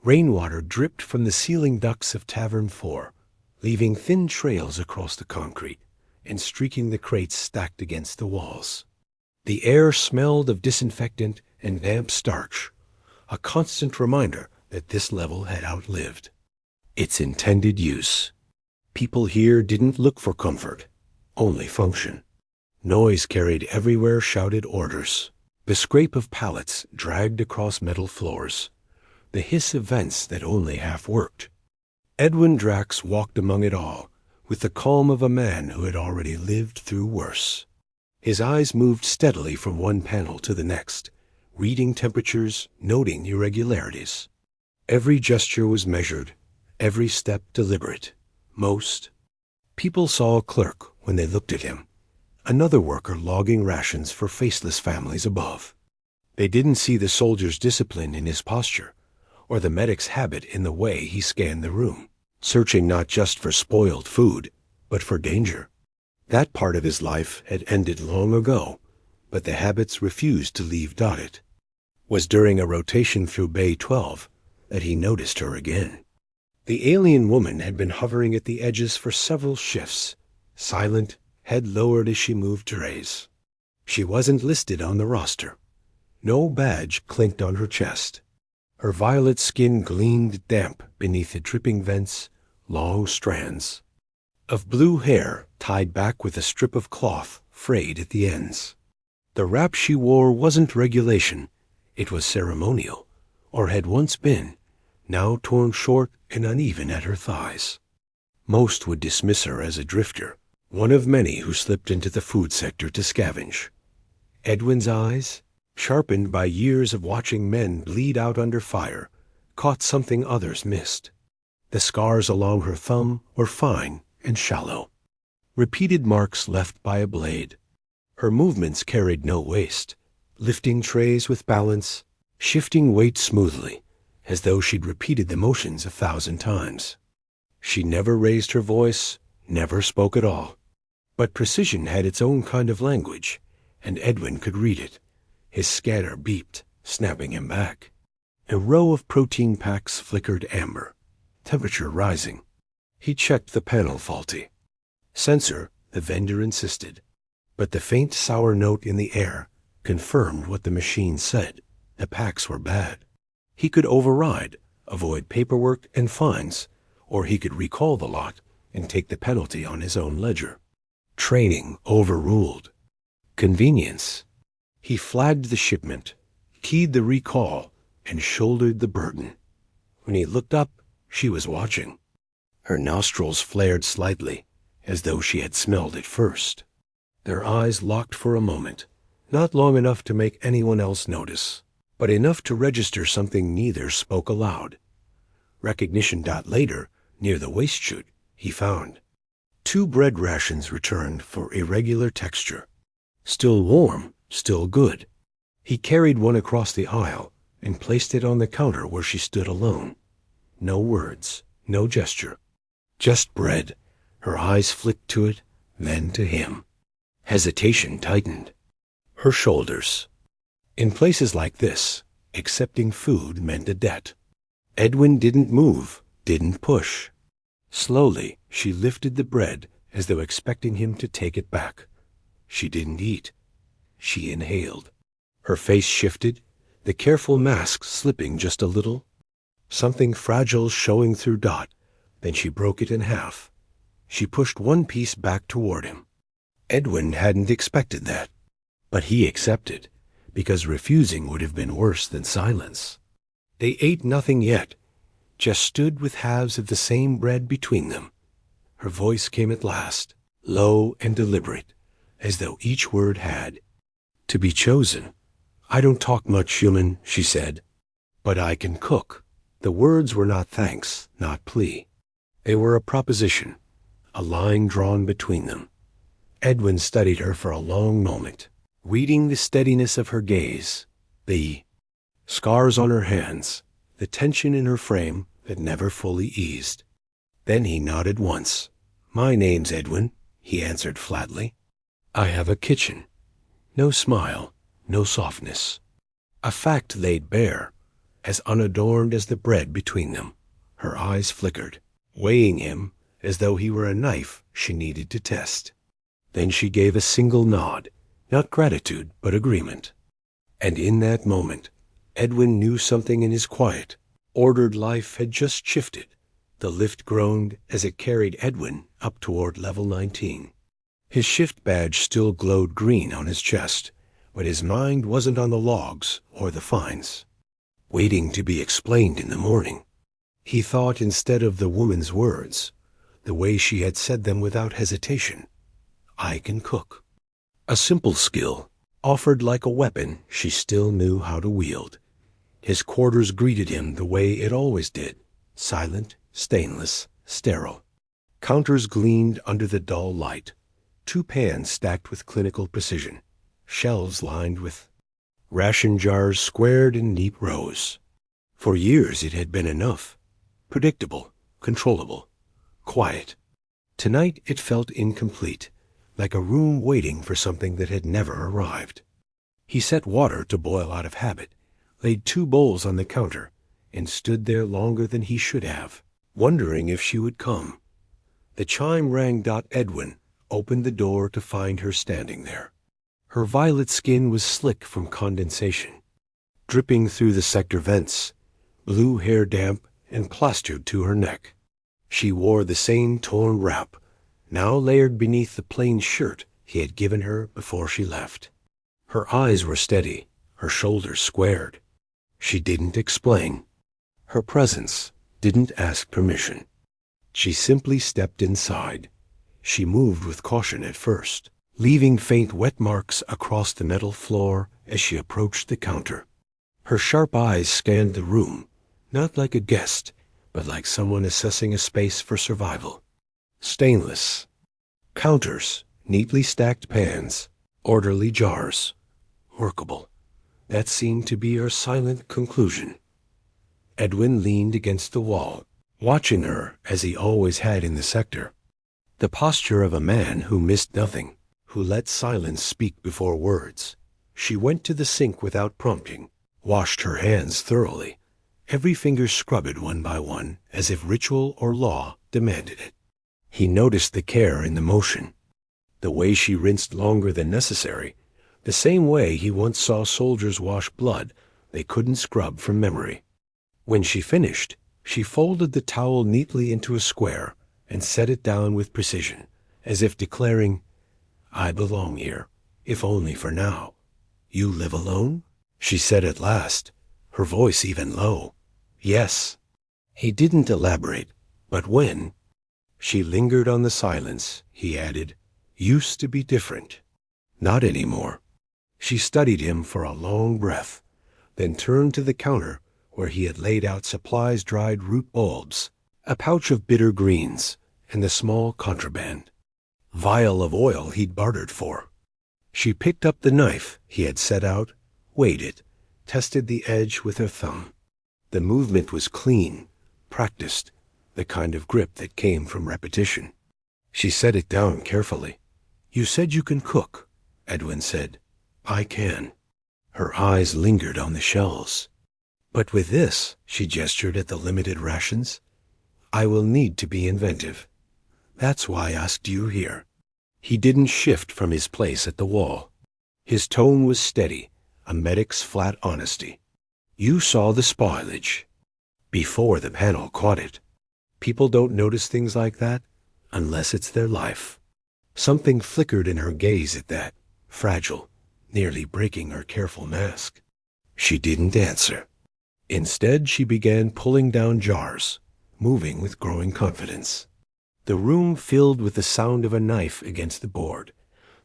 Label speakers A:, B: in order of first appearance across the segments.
A: Rainwater dripped from the ceiling ducts of Tavern 4, leaving thin trails across the concrete and streaking the crates stacked against the walls. The air smelled of disinfectant and damp starch, a constant reminder that this level had outlived its intended use. People here didn't look for comfort, only function. Noise carried everywhere shouted orders. The scrape of pallets dragged across metal floors. The hiss of vents that only half worked. Edwin Drax walked among it all, with the calm of a man who had already lived through worse. His eyes moved steadily from one panel to the next, reading temperatures, noting irregularities. Every gesture was measured, every step deliberate. Most people saw a clerk when they looked at him, another worker logging rations for faceless families above. They didn't see the soldier's discipline in his posture, or the medic's habit in the way he scanned the room, searching not just for spoiled food, but for danger. That part of his life had ended long ago, but the habits refused to leave Dotted. It was during a rotation through Bay 12 that he noticed her again. The alien woman had been hovering at the edges for several shifts, silent, head lowered as she moved trays. She wasn't listed on the roster. No badge clinked on her chest. Her violet skin gleamed damp beneath the dripping vents, long strands of blue hair tied back with a strip of cloth frayed at the ends. The wrap she wore wasn't regulation, it was ceremonial, or had once been, now torn short and uneven at her thighs. Most would dismiss her as a drifter, one of many who slipped into the food sector to scavenge. Edwin's eyes, sharpened by years of watching men bleed out under fire, caught something others missed. The scars along her thumb were fine and shallow, repeated marks left by a blade. Her movements carried no waste, lifting trays with balance, shifting weight smoothly, as though she'd repeated the motions 1,000 times. She never raised her voice, never spoke at all. But precision had its own kind of language, and Edwin could read it. His scanner beeped, snapping him back. A row of protein packs flickered amber, temperature rising. He checked the panel faulty. Sensor, the vendor insisted, but the faint sour note in the air confirmed what the machine said. The packs were bad. He could override, avoid paperwork and fines, or he could recall the lot and take the penalty on his own ledger. Training overruled. Convenience. He flagged the shipment, keyed the recall, and shouldered the burden. When he looked up, she was watching. Her nostrils flared slightly, as though she had smelled it first. Their eyes locked for a moment, not long enough to make anyone else notice, but enough to register something neither spoke aloud. Recognition dot later, near the waste chute, he found 2 bread rations returned for irregular texture. Still warm, still good. He carried one across the aisle and placed it on the counter where she stood alone. No words, no gesture. Just bread. Her eyes flicked to it, then to him. Hesitation tightened. Her shoulders. In places like this, accepting food meant a debt. Edwin didn't move, didn't push. Slowly, she lifted the bread as though expecting him to take it back. She didn't eat. She inhaled. Her face shifted, the careful mask slipping just a little. Something fragile showing through Dot. Then she broke it in half. She pushed one piece back toward him. Edwin hadn't expected that, but he accepted, because refusing would have been worse than silence. They ate nothing yet, just stood with halves of the same bread between them. Her voice came at last, low and deliberate, as though each word had to be chosen. "I don't talk much, human," she said, "but I can cook." The words were not thanks, not plea. They were a proposition, a line drawn between them. Edwin studied her for a long moment, reading the steadiness of her gaze, the scars on her hands, the tension in her frame that never fully eased. Then he nodded once. "My name's Edwin," he answered flatly. "I have a kitchen." No smile, no softness. A fact laid bare, as unadorned as the bread between them. Her eyes flickered, weighing him as though he were a knife she needed to test. Then she gave a single nod, not gratitude, but agreement. And in that moment, Edwin knew something in his quiet, ordered life had just shifted. The lift groaned as it carried Edwin up toward level 19. His shift badge still glowed green on his chest, but his mind wasn't on the logs or the fines, waiting to be explained in the morning. He thought instead of the woman's words, the way she had said them without hesitation. I can cook. A simple skill, offered like a weapon she still knew how to wield. His quarters greeted him the way it always did, silent, stainless, sterile. Counters gleamed under the dull light, 2 pans stacked with clinical precision, shelves lined with ration jars squared in neat rows. For years it had been enough, predictable, controllable, quiet. Tonight it felt incomplete, like a room waiting for something that had never arrived. He set water to boil out of habit, laid 2 bowls on the counter, and stood there longer than he should have, wondering if she would come. The chime rang. Edwin opened the door to find her standing there. Her violet skin was slick from condensation, dripping through the sector vents, blue hair damp and plastered to her neck. She wore the same torn wrap, now layered beneath the plain shirt he had given her before she left. Her eyes were steady, her shoulders squared. She didn't explain. Her presence didn't ask permission. She simply stepped inside. She moved with caution at first, leaving faint wet marks across the metal floor as she approached the counter. Her sharp eyes scanned the room, not like a guest, but like someone assessing a space for survival. Stainless. Counters, neatly stacked pans, orderly jars. Workable. That seemed to be her silent conclusion. Edwin leaned against the wall, watching her as he always had in the sector. The posture of a man who missed nothing, who let silence speak before words. She went to the sink without prompting, washed her hands thoroughly, every finger scrubbed one by one as if ritual or law demanded it. He noticed the care in the motion, the way she rinsed longer than necessary, the same way he once saw soldiers wash blood they couldn't scrub from memory. When she finished, she folded the towel neatly into a square and set it down with precision, as if declaring, I belong here, if only for now. You live alone? She said at last, her voice even low. Yes. He didn't elaborate, but when she lingered on the silence, he added, used to be different. Not anymore. She studied him for a long breath, then turned to the counter where he had laid out supplies, dried root bulbs, a pouch of bitter greens, and the small contraband vial of oil he'd bartered for. She picked up the knife he had set out, weighed it, tested the edge with her thumb. The movement was clean, practiced, the kind of grip that came from repetition. She set it down carefully. You said you can cook, Edwin said. I can. Her eyes lingered on the shells. But with this, she gestured at the limited rations, I will need to be inventive. That's why I asked you here. He didn't shift from his place at the wall. His tone was steady, a medic's flat honesty. You saw the spoilage before the panel caught it. People don't notice things like that unless it's their life. Something flickered in her gaze at that, fragile, nearly breaking her careful mask. She didn't answer. Instead, she began pulling down jars, moving with growing confidence. The room filled with the sound of a knife against the board,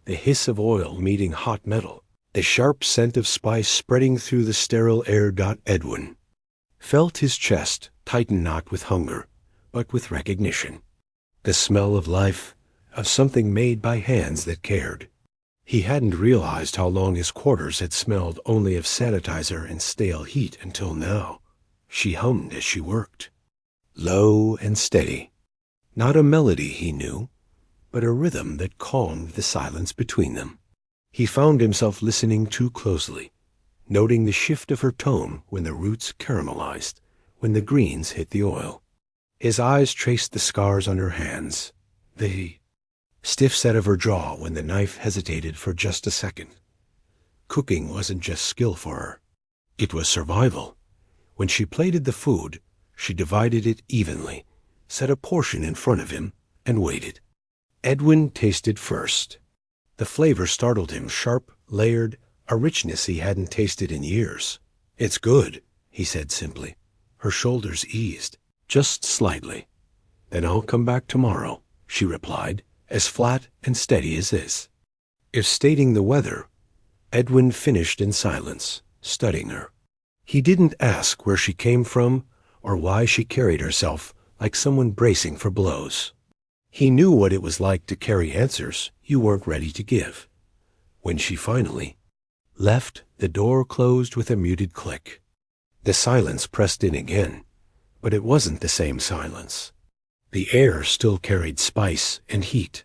A: the hiss of oil meeting hot metal, the sharp scent of spice spreading through the sterile air. Edwin felt his chest tighten not with hunger, but with recognition. The smell of life, of something made by hands that cared. He hadn't realized how long his quarters had smelled only of sanitizer and stale heat until now. She hummed as she worked, low and steady. Not a melody he knew, but a rhythm that calmed the silence between them. He found himself listening too closely, noting the shift of her tone when the roots caramelized, when the greens hit the oil. His eyes traced the scars on her hands, the stiff set of her jaw when the knife hesitated for just a second. Cooking wasn't just skill for her. It was survival. When she plated the food, she divided it evenly, set a portion in front of him, and waited. Edwin tasted first. The flavor startled him, sharp, layered, a richness he hadn't tasted in years. "It's good," he said simply. Her shoulders eased, just slightly. "Then I'll come back tomorrow," she replied, as flat and steady as this. If stating the weather, Edwin finished in silence, studying her. He didn't ask where she came from or why she carried herself like someone bracing for blows. He knew what it was like to carry answers you weren't ready to give. When she finally left, the door closed with a muted click. The silence pressed in again, but it wasn't the same silence. The air still carried spice and heat.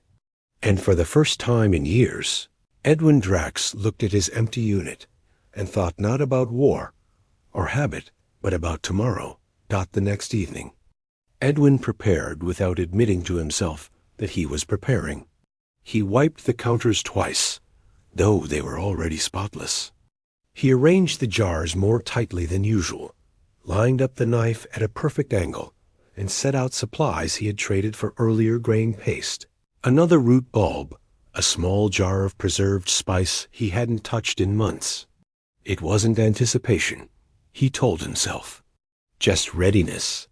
A: And for the first time in years, Edwin Drax looked at his empty unit and thought not about war or habit, but about tomorrow, the next evening. Edwin prepared without admitting to himself that he was preparing. He wiped the counters twice, though they were already spotless. He arranged the jars more tightly than usual, lined up the knife at a perfect angle, and set out supplies he had traded for earlier grain paste, another root bulb, a small jar of preserved spice he hadn't touched in months. It wasn't anticipation, he told himself, just readiness.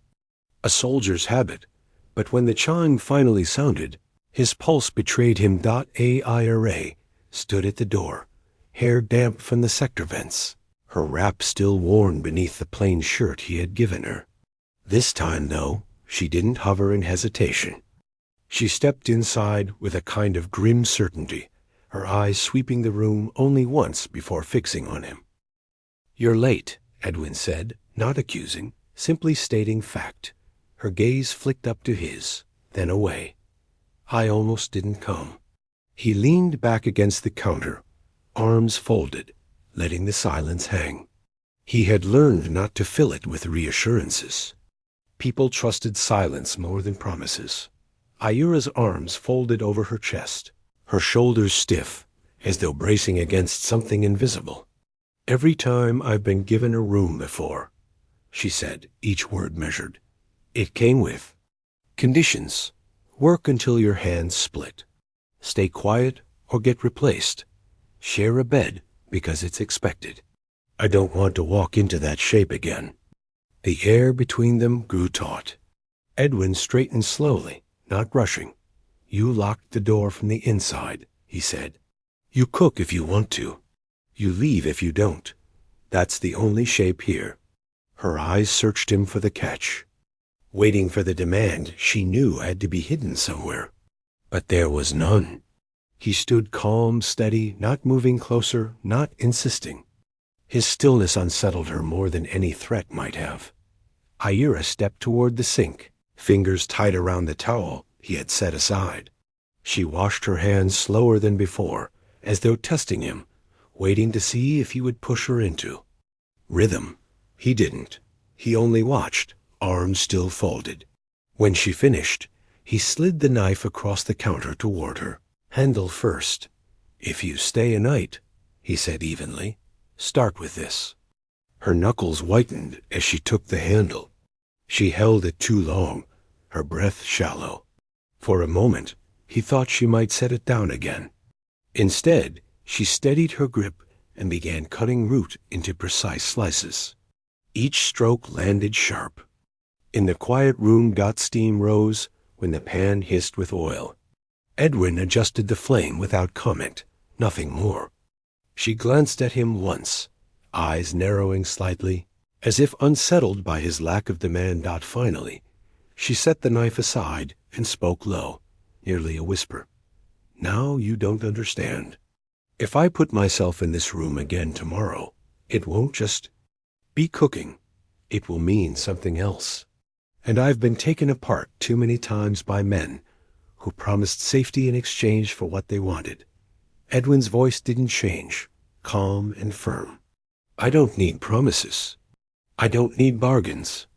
A: A soldier's habit, but when the chime finally sounded, his pulse betrayed him. Aira stood at the door, hair damp from the sector vents, her wrap still worn beneath the plain shirt he had given her. This time, though, she didn't hover in hesitation. She stepped inside with a kind of grim certainty, her eyes sweeping the room only once before fixing on him. "You're late," Edwin said, not accusing, simply stating fact. Her gaze flicked up to his, then away. "I almost didn't come." He leaned back against the counter, arms folded, letting the silence hang. He had learned not to fill it with reassurances. People trusted silence more than promises. Aira's arms folded over her chest, her shoulders stiff, as though bracing against something invisible. "Every time I've been given a room before," she said, each word measured, "it came with conditions. Work until your hands split. Stay quiet or get replaced. Share a bed because it's expected. I don't want to walk into that shape again." The air between them grew taut. Edwin straightened slowly, not rushing. "You locked the door from the inside," he said. "You cook if you want to. You leave if you don't. That's the only shape here." Her eyes searched him for the catch, waiting for the demand she knew had to be hidden somewhere. But there was none. He stood calm, steady, not moving closer, not insisting. His stillness unsettled her more than any threat might have. Aira stepped toward the sink, fingers tight around the towel he had set aside. She washed her hands slower than before, as though testing him, waiting to see if he would push her into rhythm. He didn't. He only watched, arms still folded. When she finished, he slid the knife across the counter toward her, handle first. "If you stay a night," he said evenly, "start with this." Her knuckles whitened as she took the handle. She held it too long, her breath shallow. For a moment, he thought she might set it down again. Instead, she steadied her grip and began cutting root into precise slices. Each stroke landed sharp. In the quiet room, steam rose when the pan hissed with oil. Edwin adjusted the flame without comment, nothing more. She glanced at him once, eyes narrowing slightly, as if unsettled by his lack of demand. Finally, she set the knife aside and spoke low, nearly a whisper. "Now you don't understand. If I put myself in this room again tomorrow, it won't just be cooking. It will mean something else. And I've been taken apart too many times by men who promised safety in exchange for what they wanted." Edwin's voice didn't change, calm and firm. I don't need promises. I don't need bargains.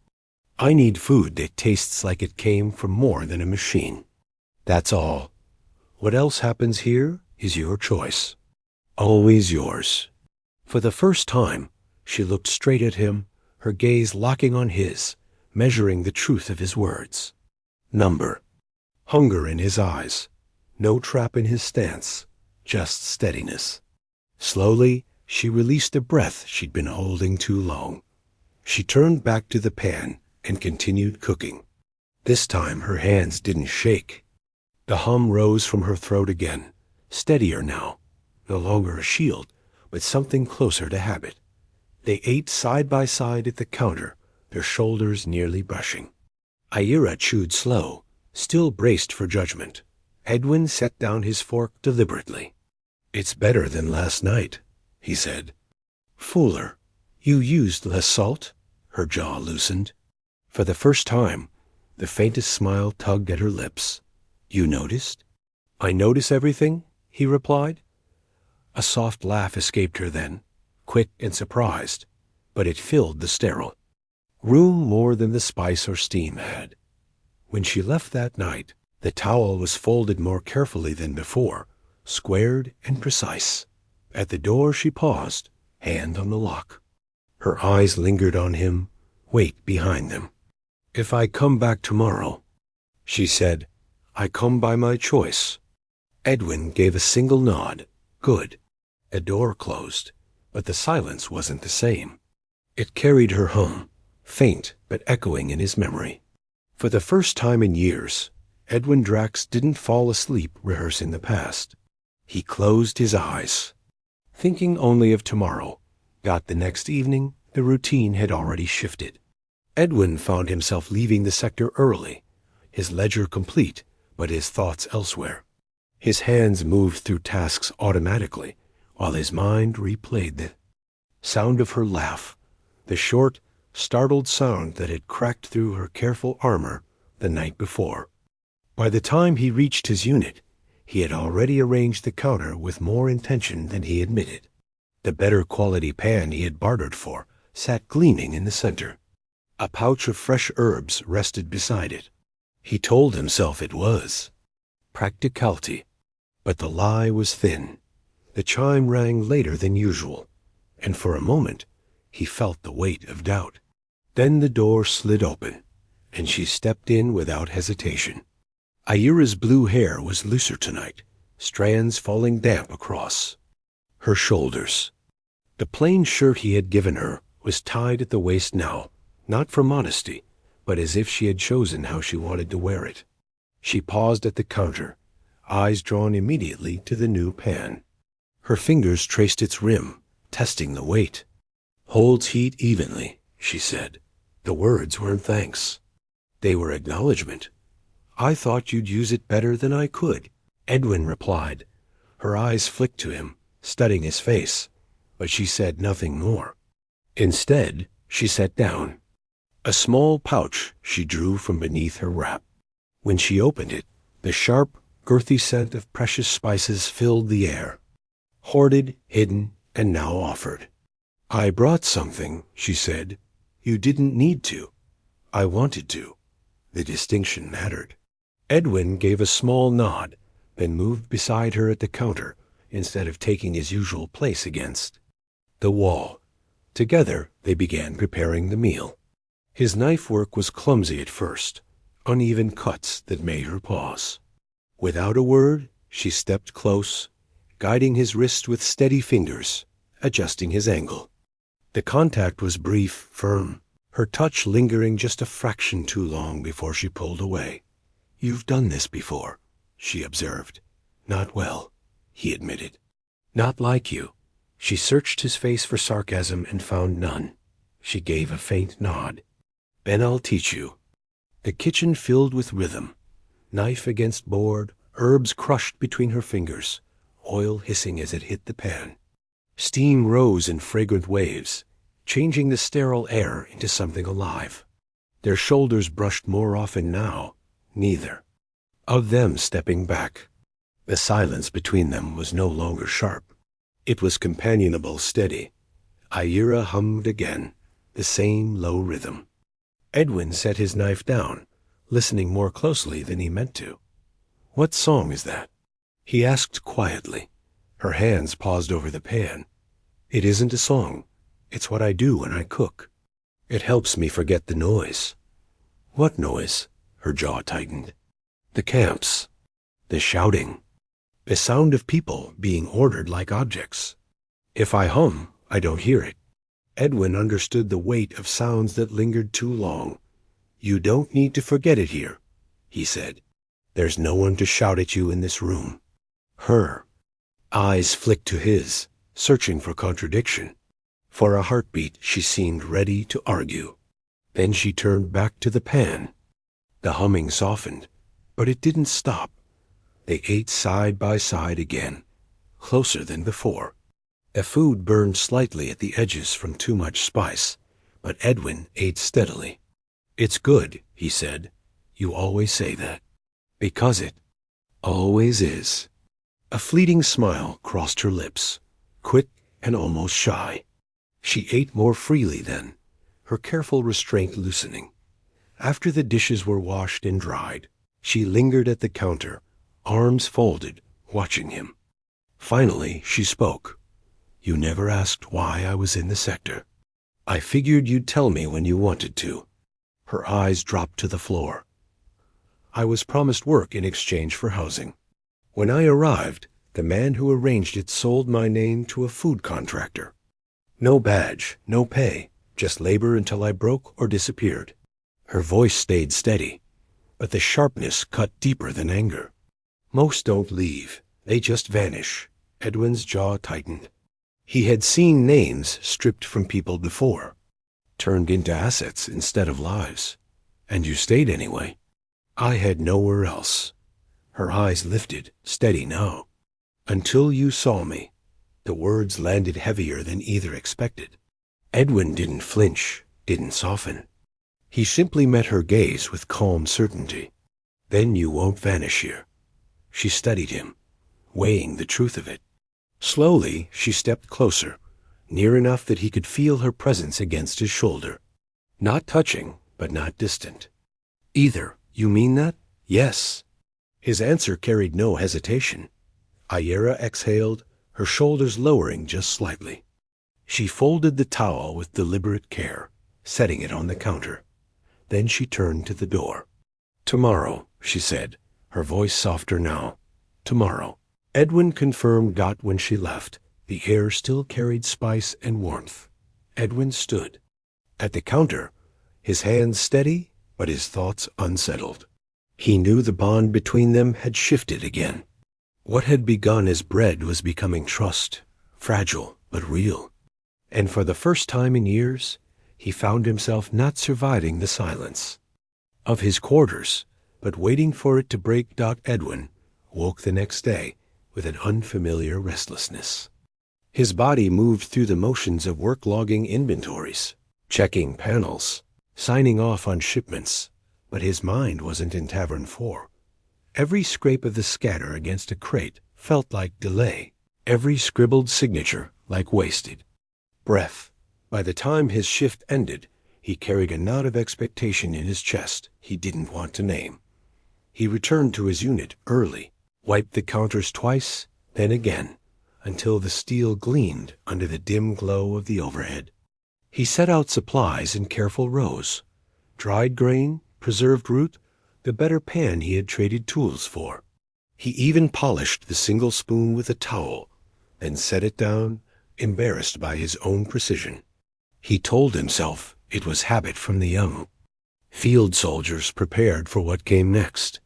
A: I need food that tastes like it came from more than a machine. That's all. What else happens here is your choice. Always yours. For the first time, she looked straight at him, her gaze locking on his, measuring the truth of his words. Number. Hunger in his eyes. No trap in his stance. Just steadiness. Slowly, she released the breath she'd been holding too long. She turned back to the pan and continued cooking. This time her hands didn't shake. The hum rose from her throat again, steadier now, no longer a shield, but something closer to habit. They ate side by side at the counter, their shoulders nearly brushing. Ira chewed slow, still braced for judgment. Edwin set down his fork deliberately. "It's better than last night," he said. "Fuller. You used less salt?" Her jaw loosened. For the first time, the faintest smile tugged at her lips. "You noticed?" "I notice everything," he replied. A soft laugh escaped her then, quick and surprised, but it filled the sterile. Room more than the spice or steam had. When she left that night, the towel was folded more carefully than before, squared and precise. At the door she paused, hand on the lock. Her eyes lingered on him, weight behind them. "If I come back tomorrow," she said, "I come by my choice." Edwin gave a single nod. Good. A door closed, but the silence wasn't the same. It carried her home, faint but echoing in his memory. For the first time in years, Edwin Drax didn't fall asleep rehearsing the past. He closed his eyes, thinking only of tomorrow. Got the next evening, the routine had already shifted. Edwin found himself leaving the sector early, his ledger complete, but his thoughts elsewhere. His hands moved through tasks automatically, while his mind replayed the sound of her laugh, the short, startled sound that had cracked through her careful armor the night before. By the time he reached his unit, he had already arranged the counter with more intention than he admitted. The better quality pan he had bartered for sat gleaming in the center. A pouch of fresh herbs rested beside it. He told himself it was practicality, but the lie was thin. The chime rang later than usual, and for a moment he felt the weight of doubt. Then the door slid open, and she stepped in without hesitation. Ira's blue hair was looser tonight, strands falling damp across her shoulders. The plain shirt he had given her was tied at the waist now, not for modesty, but as if she had chosen how she wanted to wear it. She paused at the counter, eyes drawn immediately to the new pan. Her fingers traced its rim, testing the weight. "Holds heat evenly," she said. The words weren't thanks. They were acknowledgement. "I thought you'd use it better than I could," Edwin replied. Her eyes flicked to him, studying his face, but she said nothing more. Instead, she sat down. A small pouch she drew from beneath her wrap. When she opened it, the sharp, girthy scent of precious spices filled the air. Hoarded, hidden, and now offered. "I brought something," she said. "You didn't need to. I wanted to." The distinction mattered. Edwin gave a small nod, then moved beside her at the counter instead of taking his usual place against the wall. Together they began preparing the meal. His knife work was clumsy at first, uneven cuts that made her pause. Without a word, she stepped close, guiding his wrist with steady fingers, adjusting his angle. The contact was brief, firm, her touch lingering just a fraction too long before she pulled away. "You've done this before," she observed. "Not well," he admitted. "Not like you." She searched his face for sarcasm and found none. She gave a faint nod. "Then I'll teach you." The kitchen filled with rhythm. Knife against board, herbs crushed between her fingers, oil hissing as it hit the pan. Steam rose in fragrant waves, changing the sterile air into something alive. Their shoulders brushed more often now, neither of them stepping back. The silence between them was no longer sharp. It was companionable, steady. Ira hummed again, the same low rhythm. Edwin set his knife down, listening more closely than he meant to. "What song is that?" he asked quietly. Her hands paused over the pan. "It isn't a song. It's what I do when I cook. It helps me forget the noise." "What noise?" Her jaw tightened. "The camps. The shouting. The sound of people being ordered like objects. If I hum, I don't hear it." Edwin understood the weight of sounds that lingered too long. "You don't need to forget it here," he said. "There's no one to shout at you in this room." Her eyes flicked to his, searching for contradiction. For a heartbeat, she seemed ready to argue. Then she turned back to the pan. The humming softened, but it didn't stop. They ate side by side again, closer than before. The food burned slightly at the edges from too much spice, but Edwin ate steadily. "It's good," he said. "You always say that." "Because it always is." A fleeting smile crossed her lips, quick and almost shy. She ate more freely then, her careful restraint loosening. After the dishes were washed and dried, she lingered at the counter, arms folded, watching him. Finally, she spoke. "You never asked why I was in the sector. I figured you'd tell me when you wanted to." Her eyes dropped to the floor. "I was promised work in exchange for housing. When I arrived, the man who arranged it sold my name to a food contractor. No badge, no pay, just labor until I broke or disappeared." Her voice stayed steady, but the sharpness cut deeper than anger. "Most don't leave. They just vanish." Edwin's jaw tightened. He had seen names stripped from people before, turned into assets instead of lives. "And you stayed anyway." "I had nowhere else." Her eyes lifted, steady now. "Until you saw me." The words landed heavier than either expected. Edwin didn't flinch, didn't soften. He simply met her gaze with calm certainty. "Then you won't vanish here." She studied him, weighing the truth of it. Slowly, she stepped closer, near enough that he could feel her presence against his shoulder. Not touching, but not distant. "Either. You mean that?" "Yes." His answer carried no hesitation. Ira exhaled, her shoulders lowering just slightly. She folded the towel with deliberate care, setting it on the counter. Then she turned to the door. "Tomorrow," she said, her voice softer now. "Tomorrow." Edwin confirmed when she left. The air still carried spice and warmth. Edwin stood at the counter, his hands steady, but his thoughts unsettled. He knew the bond between them had shifted again. What had begun as bread was becoming trust, fragile but real. And for the first time in years, he found himself not surviving the silence of his quarters, but waiting for it to break. Edwin woke the next day with an unfamiliar restlessness. His body moved through the motions of work-logging inventories, checking panels, signing off on shipments, but his mind wasn't in Tavern 4. Every scrape of the scatter against a crate felt like delay, every scribbled signature like wasted breath. By the time his shift ended, he carried a knot of expectation in his chest he didn't want to name. He returned to his unit early, wiped the counters twice, then again, until the steel gleamed under the dim glow of the overhead. He set out supplies in careful rows. Dried grain, preserved root, the better pan he had traded tools for. He even polished the single spoon with a towel, then set it down, embarrassed by his own precision. He told himself it was habit from the young, field soldiers prepared for what came next.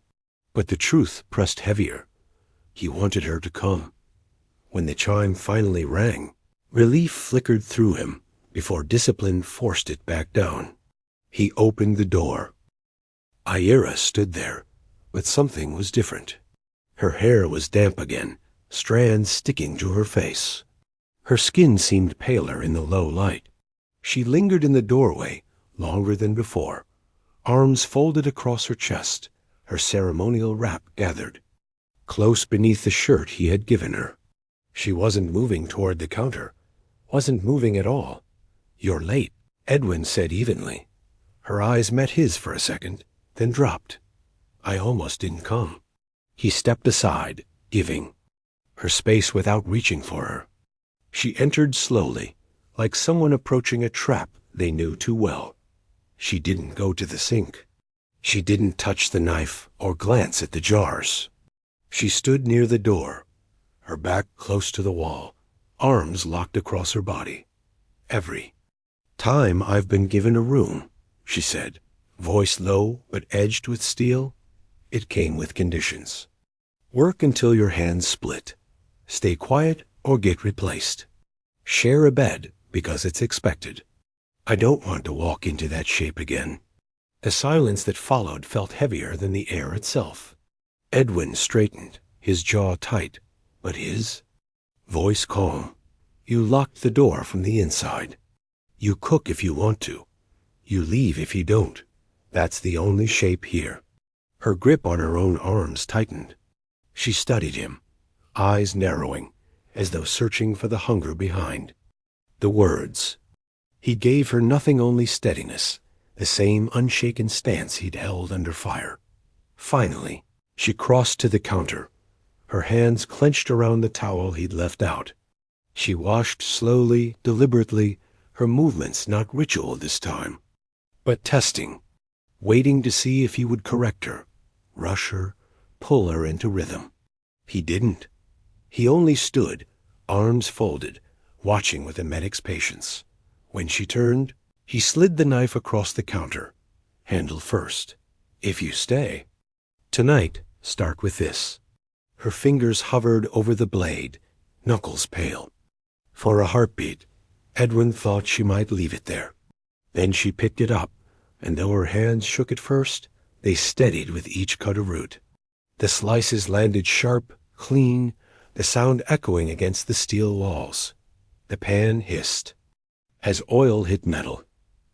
A: But the truth pressed heavier. He wanted her to come. When the chime finally rang, relief flickered through him before discipline forced it back down. He opened the door. Ira stood there, but something was different. Her hair was damp again, strands sticking to her face. Her skin seemed paler in the low light. She lingered in the doorway longer than before, arms folded across her chest, her ceremonial wrap gathered, close beneath the shirt he had given her. She wasn't moving toward the counter, wasn't moving at all. "You're late," Edwin said evenly. Her eyes met his for a second, then dropped. "I almost didn't come." He stepped aside, giving her space without reaching for her. She entered slowly, like someone approaching a trap they knew too well. She didn't go to the sink. She didn't touch the knife or glance at the jars. She stood near the door, her back close to the wall, arms locked across her body. "Every time I've been given a room," she said, voice low but edged with steel, "it came with conditions. Work until your hands split. Stay quiet or get replaced. Share a bed because it's expected. I don't want to walk into that shape again." The silence that followed felt heavier than the air itself. Edwin straightened, his jaw tight, but his voice calm. "You locked the door from the inside. You cook if you want to. You leave if you don't. That's the only shape here." Her grip on her own arms tightened. She studied him, eyes narrowing, as though searching for the hunger behind. The words. He gave her nothing, only steadiness, the same unshaken stance he'd held under fire. Finally, she crossed to the counter, her hands clenched around the towel he'd left out. She washed slowly, deliberately, her movements not ritual this time, but testing, waiting to see if he would correct her, rush her, pull her into rhythm. He didn't. He only stood, arms folded, watching with a medic's patience. When she turned, he slid the knife across the counter, handle first. "If you stay. Tonight, start with this." Her fingers hovered over the blade, knuckles pale. For a heartbeat, Edwin thought she might leave it there. Then she picked it up, and though her hands shook at first, they steadied with each cut of root. The slices landed sharp, clean, the sound echoing against the steel walls. The pan hissed. As oil hit metal,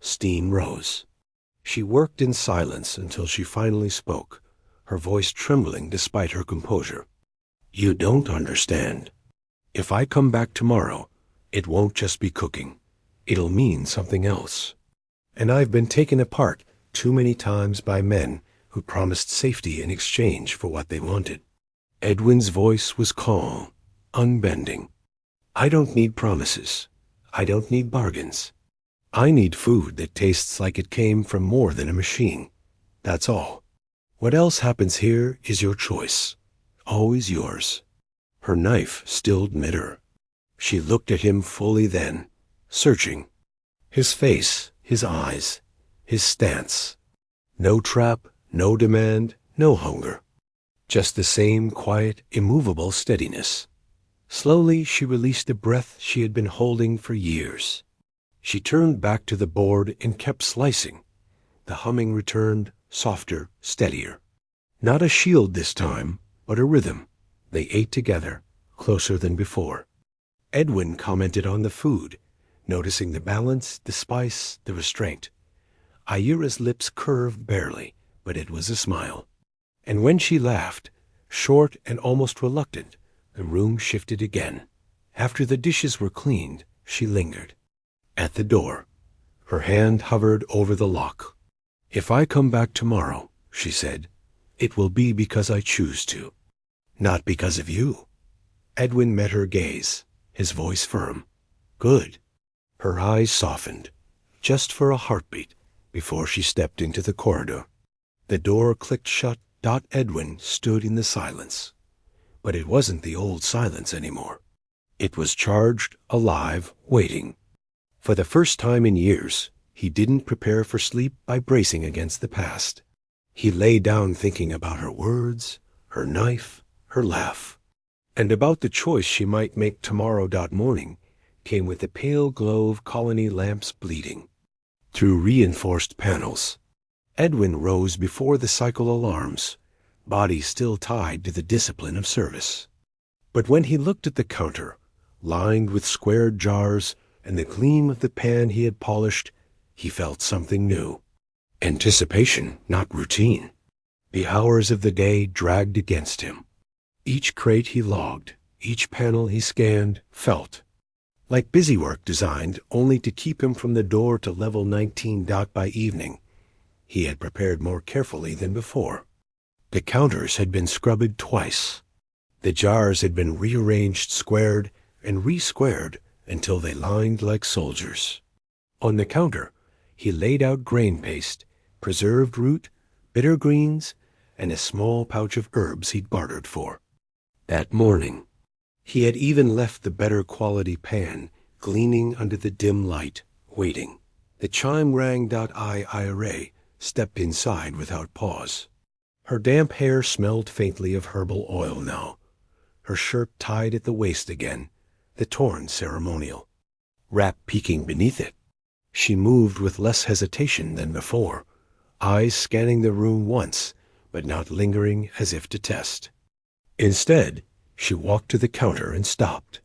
A: steam rose. She worked in silence until she finally spoke, her voice trembling despite her composure. "You don't understand. If I come back tomorrow, it won't just be cooking. It'll mean something else. And I've been taken apart too many times by men who promised safety in exchange for what they wanted." Edwin's voice was calm, unbending. "I don't need promises. I don't need bargains. I need food that tastes like it came from more than a machine. That's all. What else happens here is your choice. Always yours." Her knife stilled mid-her. She looked at him fully then, searching. His face, his eyes, his stance. No trap, no demand, no hunger. Just the same quiet, immovable steadiness. Slowly she released the breath she had been holding for years. She turned back to the board and kept slicing. The humming returned, softer, steadier. Not a shield this time, but a rhythm. They ate together, closer than before. Edwin commented on the food, noticing the balance, the spice, the restraint. Ayura's lips curved barely, but it was a smile. And when she laughed, short and almost reluctant, the room shifted again. After the dishes were cleaned, she lingered. At the door, her hand hovered over the lock. "If I come back tomorrow," she said, "it will be because I choose to. Not because of you." Edwin met her gaze, his voice firm. "Good." Her eyes softened, just for a heartbeat, before she stepped into the corridor. The door clicked shut. Edwin stood in the silence. But it wasn't the old silence anymore. It was charged, alive, waiting. For the first time in years, he didn't prepare for sleep by bracing against the past. He lay down thinking about her words, her knife, her laugh, and about the choice she might make tomorrow. Morning came with the pale glow of colony lamps bleeding through reinforced panels. Edwin rose before the cycle alarms, body still tied to the discipline of service. But when he looked at the counter, lined with squared jars and the gleam of the pan he had polished, he felt something new. Anticipation, not routine. The hours of the day dragged against him. Each crate he logged, each panel he scanned, felt. like busywork designed only to keep him from the door to level 19. By evening, he had prepared more carefully than before. The counters had been scrubbed twice. The jars had been rearranged, squared, and re-squared until they lined like soldiers. On the counter, he laid out grain paste, preserved root, bitter greens, and a small pouch of herbs he'd bartered for. That morning, he had even left the better quality pan gleaming under the dim light, waiting. The chime rang. Ira stepped inside without pause. Her damp hair smelled faintly of herbal oil now, her shirt tied at the waist again, the torn ceremonial wrap peeking beneath it. She moved with less hesitation than before, eyes scanning the room once, but not lingering as if to test. Instead, she walked to the counter and stopped.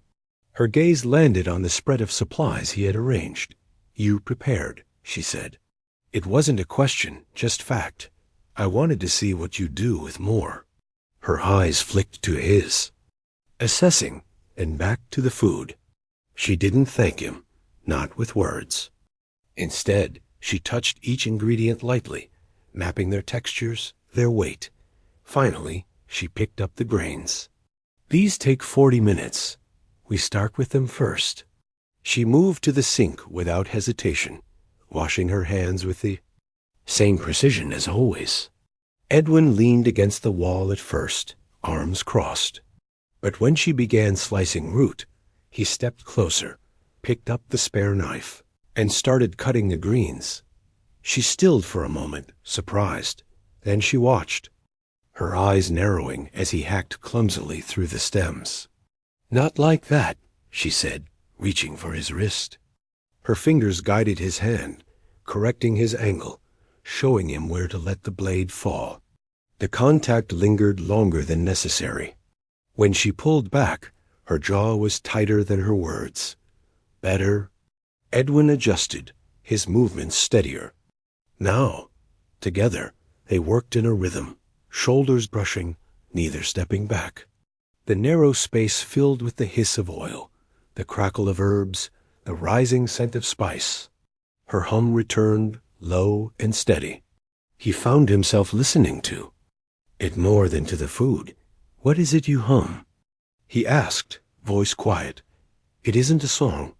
A: Her gaze landed on the spread of supplies he had arranged. "You prepared," she said. "It wasn't a question, just fact. I wanted to see what you'd do with more." Her eyes flicked to his, assessing, and back to the food. She didn't thank him, not with words. Instead, she touched each ingredient lightly, mapping their textures, their weight. Finally, she picked up the grains. "These take 40 minutes. We start with them first." She moved to the sink without hesitation, washing her hands with the same precision as always. Edwin leaned against the wall at first, arms crossed. But when she began slicing root, he stepped closer, picked up the spare knife, and started cutting the greens. She stilled for a moment, surprised. Then she watched, her eyes narrowing as he hacked clumsily through the stems. "Not like that," she said, reaching for his wrist. Her fingers guided his hand, correcting his angle, showing him where to let the blade fall. The contact lingered longer than necessary. When she pulled back, her jaw was tighter than her words. "Better?" Edwin adjusted, his movements steadier. Now, together, they worked in a rhythm, shoulders brushing, neither stepping back. The narrow space filled with the hiss of oil, the crackle of herbs, the rising scent of spice. Her hum returned, low and steady. He found himself listening to it more than to the food. "What is it you hum?" he asked, voice quiet. "It isn't a song,"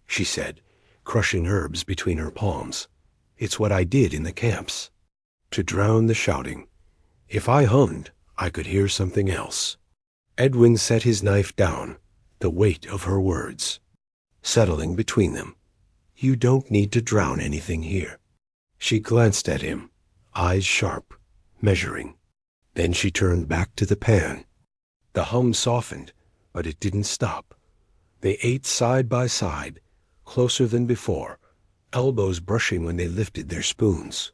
A: she said, crushing herbs between her palms. "It's what I did in the camps, to drown the shouting. If I hummed, I could hear something else." Edwin set his knife down, the weight of her words settling between them. "You don't need to drown anything here." She glanced at him, eyes sharp, measuring. Then she turned back to the pan. The hum softened, but it didn't stop. They ate side by side, closer than before, elbows brushing when they lifted their spoons.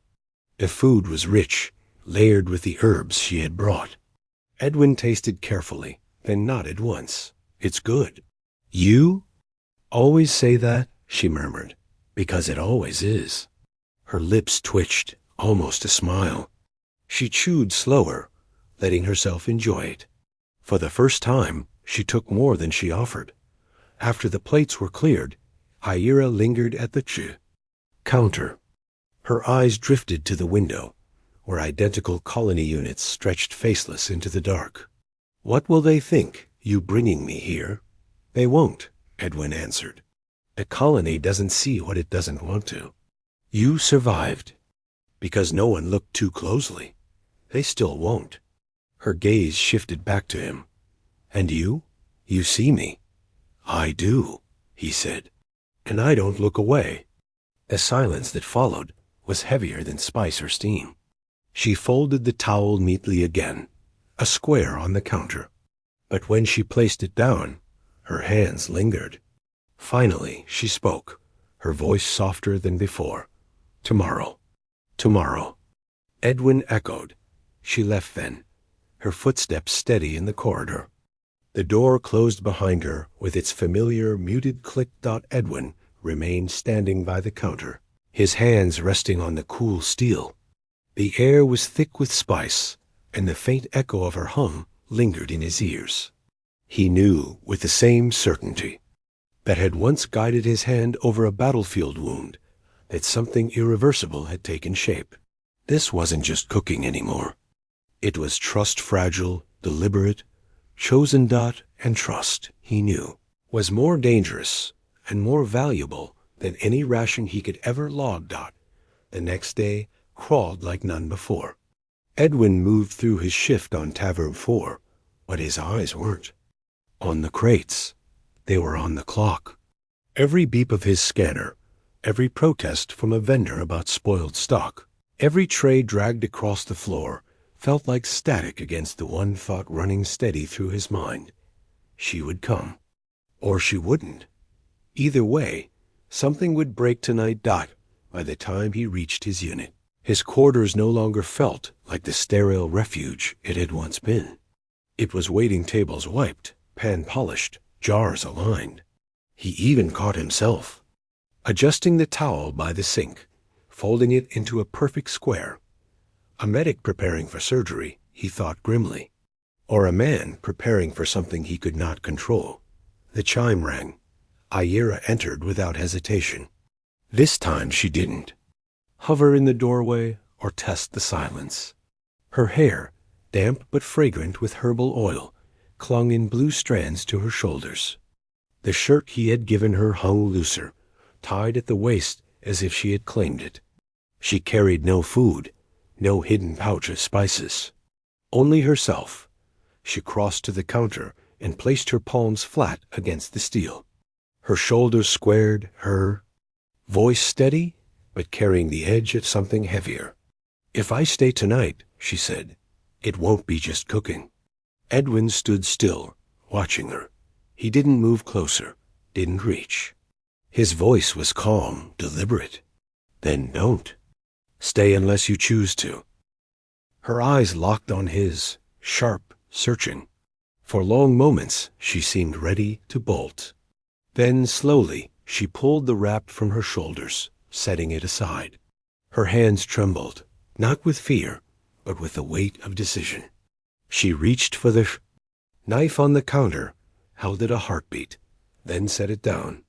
A: The food was rich, layered with the herbs she had brought. Edwin tasted carefully, then nodded once. "It's good." "You always say that?" she murmured. "Because it always is." Her lips twitched, almost a smile. She chewed slower, letting herself enjoy it. For the first time, she took more than she offered. After the plates were cleared, Ira lingered at the counter. Her eyes drifted to the window, where identical colony units stretched faceless into the dark. "What will they think, you bringing me here?" "They won't," Edwin answered. "A colony doesn't see what it doesn't want to. You survived, because no one looked too closely. They still won't." Her gaze shifted back to him. "And you? You see me." "I do," he said. "And I don't look away." The silence that followed was heavier than spice or steam. She folded the towel neatly again, a square on the counter. But when she placed it down, her hands lingered. Finally, she spoke, her voice softer than before. "Tomorrow. Tomorrow." Edwin echoed. She left then, her footsteps steady in the corridor. The door closed behind her with its familiar muted click. Edwin remained standing by the counter, his hands resting on the cool steel. The air was thick with spice, and the faint echo of her hum lingered in his ears. He knew with the same certainty. that had once guided his hand over a battlefield wound, that something irreversible had taken shape. This wasn't just cooking anymore. It was trust fragile, deliberate, chosen. And trust, he knew, was more dangerous and more valuable than any ration he could ever log. The next day crawled like none before. Edwin moved through his shift on Tavern 4, but his eyes weren't on the crates. They were on the clock. Every beep of his scanner, every protest from a vendor about spoiled stock, every tray dragged across the floor felt like static against the one thought running steady through his mind. She would come. Or she wouldn't. Either way, something would break tonight. By the time he reached his unit, his quarters no longer felt like the sterile refuge it had once been. It was waiting tables wiped, pan polished, jars aligned. He even caught himself adjusting the towel by the sink, folding it into a perfect square. A medic preparing for surgery, he thought grimly. Or a man preparing for something he could not control. The chime rang. Ira entered without hesitation. This time she didn't hover in the doorway or test the silence. Her hair, damp but fragrant with herbal oil, clung in blue strands to her shoulders. The shirt he had given her hung looser, tied at the waist as if she had claimed it. She carried no food, no hidden pouch of spices. Only herself. She crossed to the counter and placed her palms flat against the steel. Her shoulders squared, her voice steady, but carrying the edge of something heavier. "If I stay tonight," she said, "it won't be just cooking." Edwin stood still, watching her. He didn't move closer, didn't reach. His voice was calm, deliberate. "Then don't. Stay unless you choose to." Her eyes locked on his, sharp, searching. For long moments she seemed ready to bolt. Then, slowly, she pulled the wrap from her shoulders, setting it aside. Her hands trembled, not with fear, but with the weight of decision. She reached for the knife on the counter, held it a heartbeat, then set it down.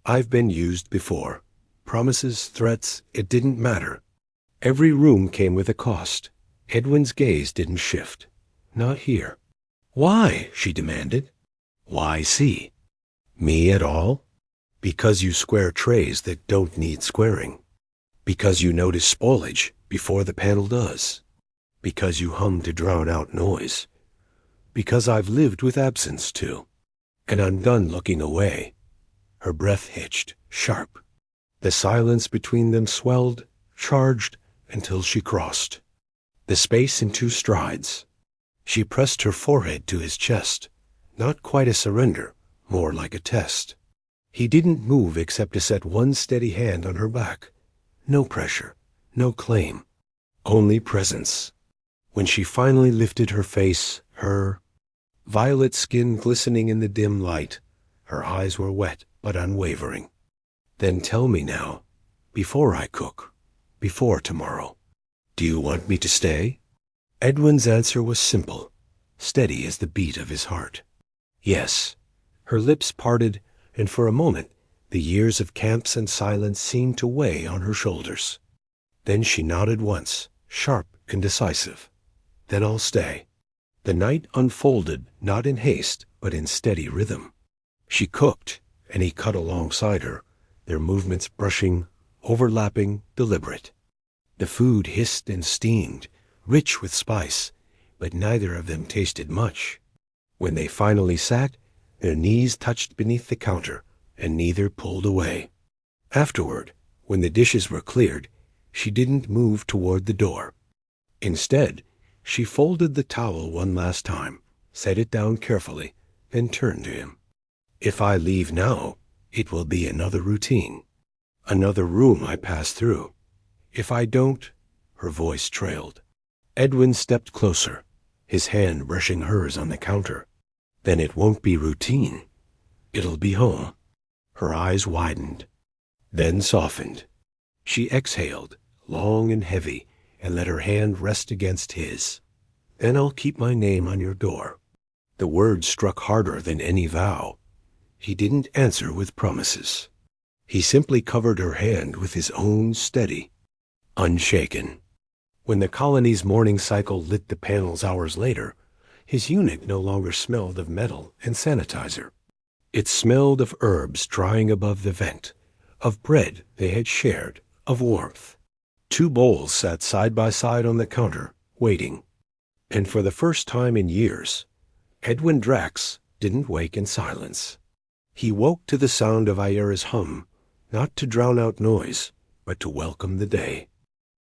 A: "I've been used before. Promises, threats, it didn't matter. Every room came with a cost." Edwin's gaze didn't shift. Not here. "Why?" she demanded. "Why see? Me at all? Because you square trays that don't need squaring. Because you notice spoilage before the panel does. Because you hum to drown out noise. Because I've lived with absence too. And I'm done looking away." Her breath hitched, sharp. The silence between them swelled, charged, until she crossed the space in 2 strides. She pressed her forehead to his chest, not quite a surrender, more like a test. He didn't move except to set one steady hand on her back. No pressure, no claim, only presence. When she finally lifted her face, her violet skin glistening in the dim light, her eyes were wet but unwavering. "Then tell me now, before I cook, before tomorrow, do you want me to stay?" Edwin's answer was simple, steady as the beat of his heart. Yes. Her lips parted, and for a moment the years of camps and silence seemed to weigh on her shoulders. Then she nodded once, sharp and decisive. "Then I'll stay." The night unfolded not in haste, but in steady rhythm. She cooked, and he cut alongside her, their movements brushing, overlapping, deliberate. The food hissed and steamed, rich with spice, but neither of them tasted much. When they finally sat, their knees touched beneath the counter, and neither pulled away. Afterward, when the dishes were cleared, she didn't move toward the door. Instead, she folded the towel one last time, set it down carefully, then turned to him. "If I leave now, it will be another routine, another room I pass through. If I don't," her voice trailed. Edwin stepped closer, his hand brushing hers on the counter. "Then it won't be routine. It'll be home." Her eyes widened, then softened. She exhaled, long and heavy, and let her hand rest against his. "Then I'll keep my name on your door." The word struck harder than any vow. He didn't answer with promises. He simply covered her hand with his own steady, unshaken. When the colony's morning cycle lit the panels hours later, his unit no longer smelled of metal and sanitizer. It smelled of herbs drying above the vent, of bread they had shared, of warmth. 2 bowls sat side by side on the counter, waiting. And for the first time in years, Edwin Drax didn't wake in silence. He woke to the sound of Ayera's hum, not to drown out noise, but to welcome the day.